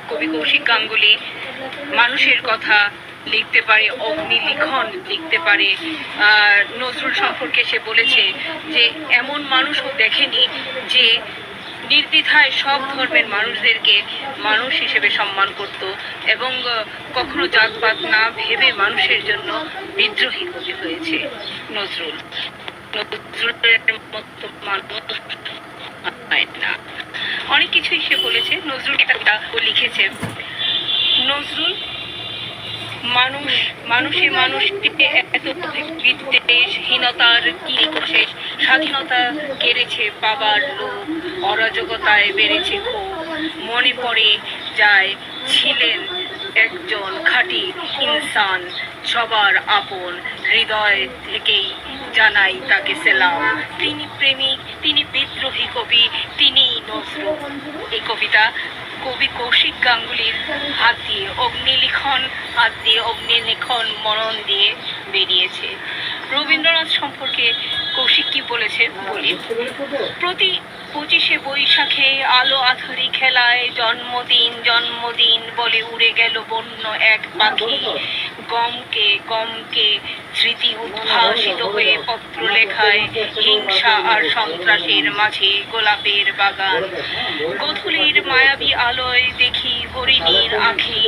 কবি কৌশিক গাঙ্গুলি মানুষের কথা লিখতে পারে, অগ্নি লিখন লিখতে পারে। নজরুল সম্পর্কে সে বলেছে যে এমন মানুষও দেখেনি যে নির্দ্বিধায় সব ধর্মের মানুষদেরকে মানুষ হিসেবে সম্মান করত এবং কখনো জাতপাত না ভেবে মানুষের জন্য বিদ্রোহী কবি হয়েছে নজরুল। নজরুলের মতো মানুষ হয় না। অনেক কিছুই সে বলেছে। নজরুল একটা লিখেছে, নজরুল মানুষকে এত বিদ্বেষহীনতার কিরিকশেষ, স্বাধীনতা কেড়েছে পাবার লোক, অরাজকতায় বেড়েছে ক্ষোভ, মনে পড়ে যায় ছিলেন একজন খাঁটি ইনসান, সবার আপন, হৃদয় থেকেই জানাই তাকে সেলাম। তিনি প্রেমিক, তিনি বিদ্রোহী কবি, তিনিই নজরুল। এই কবিতা কবি কৌশিক গাঙ্গুলির হাত দিয়ে, অগ্নি লিখন মনন দিয়ে বেরিয়েছে। রবীন্দ্রনাথ সম্পর্কে কৌশিক কি বলেছে বলি। প্রতি 25শে বৈশাখে আলো আঁধারি খেলায় জন্মদিন বলে উড়ে গেল বন্য এক পাখি। গমকে স্মৃতি উদ্ভাসিত হয়ে পত্র লেখায়, হিংসা আর সন্ত্রাসের মাঝে গোলাপের বাগান। গোধূলির মায়াবী আলোয় দেখি হরিণীর আঁখি,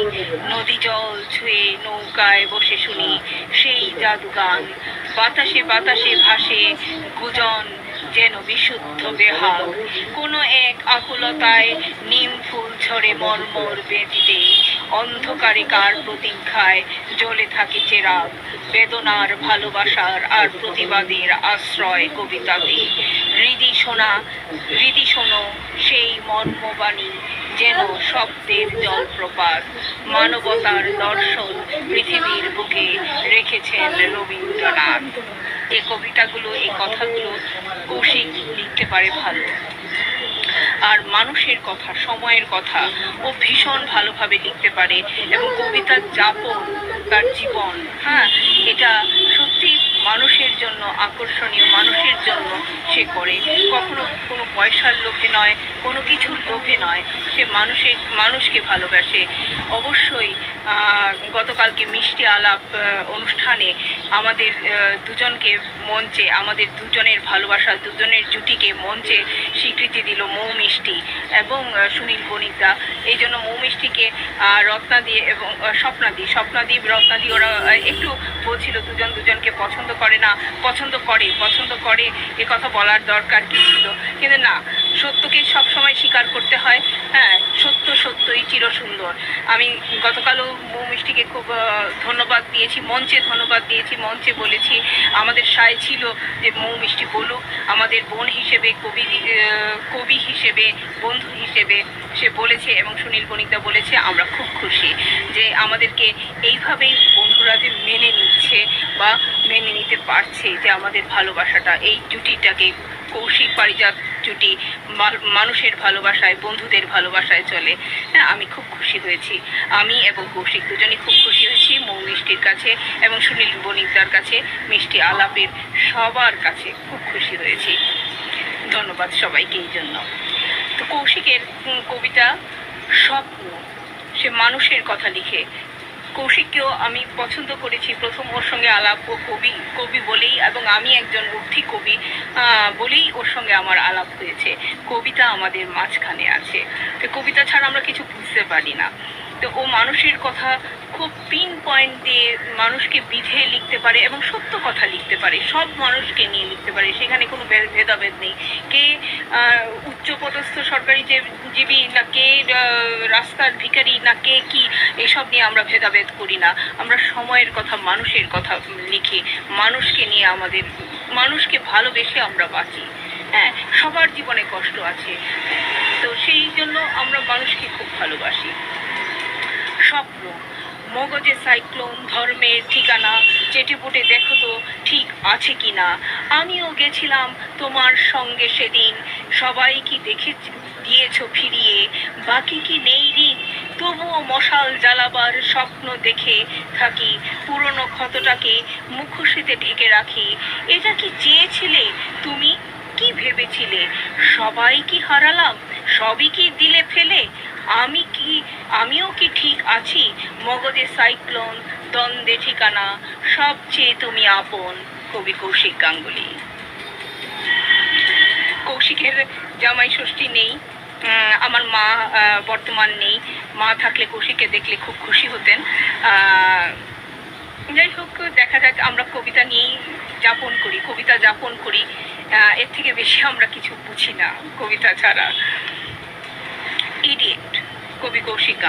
নদী জল ছুঁয়ে নৌকায় বসে শুনি সেই জাদুগান। বাতাসে ভাসে গুজন যেন বিশুদ্ধ বেহাগ। কোনো এক আকুলতায় নিম ফুল ঝরে মর্মর বেদিতে, অন্ধকারে কার প্রতীক্ষায় জ্বলে থাকে চেরাগ। বেদনার, ভালোবাসার আর প্রতিবাদের আশ্রয় কবিতাতে। হৃদি শোনো সেই মর্মবাণী, যেন শব্দের জলপ্রপাত। মানবতার দর্শন পৃথিবীর বুকে রেখেছেন রবীন্দ্রনাথ। এই কবিতাগুলো, এই কথাগুলো কৌশিক লিখতে পারে ভালো। আর মানুষের কথা, সময়ের কথা ও ভীষণ ভালোভাবে লিখতে পারে। এবং কবিতার যাপন, তার জীবন, এটা সত্যি মানুষের জন্য আকর্ষণীয়, মানুষের জন্য সে করে। কখনো কোনো পয়সার লোভে নয়, কোনো কিছুর লোভে নয়, সে মানুষকে ভালোবাসে। অবশ্যই গতকালকে মিষ্টি আলাপ অনুষ্ঠানে আমাদের দুজনকে মঞ্চে, আমাদের দুজনের ভালোবাসা, দুজনের জুটিকে মঞ্চে স্বীকৃতি দিল মৌ মিষ্টি এবং সুনীল বণিকদা। এই জন্য মৌ মিষ্টিকে রত্নাদি এবং স্বপ্নাদি রত্নাদি ওরা একটু বলছিল দুজনকে পছন্দ করে না, পছন্দ করে এ কথা বলার দরকার কি ছিল, কিন্তু না, সত্যকে সবসময় স্বীকার করতে হয়। সত্যই চিরসুন্দর। আমি গতকালও মৌ মিষ্টিকে খুব ধন্যবাদ দিয়েছি, মঞ্চে বলেছি। আমাদের সায় ছিল যে মৌ মিষ্টি বলুক, আমাদের বোন হিসেবে, কবি হিসেবে, বন্ধু হিসেবে সে বলেছে। এবং সুনীল বণিকদা বলেছে, আমরা খুব খুশি যে আমাদেরকে এইভাবেই বন্ধুরা যে মেনে নিচ্ছে বা মেনে নিতে পারছে, যে আমাদের ভালোবাসাটা, এই জুটিটাকে, কৌশিক পারিজাত জুটি মানুষের ভালোবাসায়, বন্ধুদের ভালোবাসায় চলে। আমি খুব খুশি হয়েছি। আমি এবং কৌশিক দুজনই খুব খুশি হয়েছি মৌ মিষ্টির কাছে এবং সুনীল বণিকদার কাছে, মিষ্টি আলাপের সবার কাছে খুব খুশি হয়েছি। ধন্যবাদ সবাইকে এই জন্য। তো কৌশিকের কবিতা স্বপ্ন, সে মানুষের কথা লিখে। কৌশিককেও আমি পছন্দ করেছি প্রথম ওর সঙ্গে আলাপ, ও কবি বলেই, এবং আমি একজন উঠতি কবি বলেই ওর সঙ্গে আমার আলাপ হয়েছে। কবিতা আমাদের মাঝখানে আছে, তো কবিতা ছাড়া আমরা কিছু বুঝতে পারি না। তো ও মানুষের কথা খুব পিন পয়েন্ট দিয়ে মানুষকে বিধে লিখতে পারে এবং সত্য কথা লিখতে পারে, সব মানুষকে নিয়ে লিখতে পারে। সেখানে কোনো ভেদাভেদ নেই, কে উচ্চপদস্থ সরকারি জীবী না, কে রাস্তার ভিখারি না, কে কি, এসব নিয়ে আমরা ভেদাভেদ করি না। আমরা সময়ের কথা, মানুষের কথা লিখি, মানুষকে নিয়ে, মানুষকে ভালোবেসে আমরা বাঁচি। সবার জীবনে কষ্ট আছে, তো সেই জন্য আমরা মানুষকে খুব ভালোবাসি। স্বপ্ন, মগজে সাইক্লোন, ধর্মের ঠিকানা, চেটেপুটে দেখো তো ঠিক আছে কি না। আমিও গেছিলাম তোমার সঙ্গে সেদিন, সবাই কি দেখে দিয়েছ ফিরিয়ে, বাকি কি নেই ঋণ। তবুও মশাল জ্বালাবার স্বপ্ন দেখে থাকি, পুরনো ক্ষতটাকে মুখোশিতে ঢেকে রাখি। এটা কি চেয়েছিলে তুমি, কি ভেবেছিলে সবাই কি হারালাম, সবই কি দিলে ফেলে। আমিও কি ঠিক আছি, মগধে সাইক্লোন, দ্বন্দ্বে ঠিকানা, সবচেয়ে তুমি আপন। কবি কৌশিক গাঙ্গুলি। কৌশিকের জামাই ষষ্ঠী নেই, আমার মা বর্তমান নেই। মা থাকলে কৌশিককে দেখলে খুব খুশি হতেন। যাই হোক, দেখা যাক, আমরা কবিতা নিয়েই যাপন করি, কবিতা যাপন করি, এর থেকে বেশি আমরা কিছু বুঝি না কবিতা ছাড়া। ইডিয়েট, কবি কৌশিক।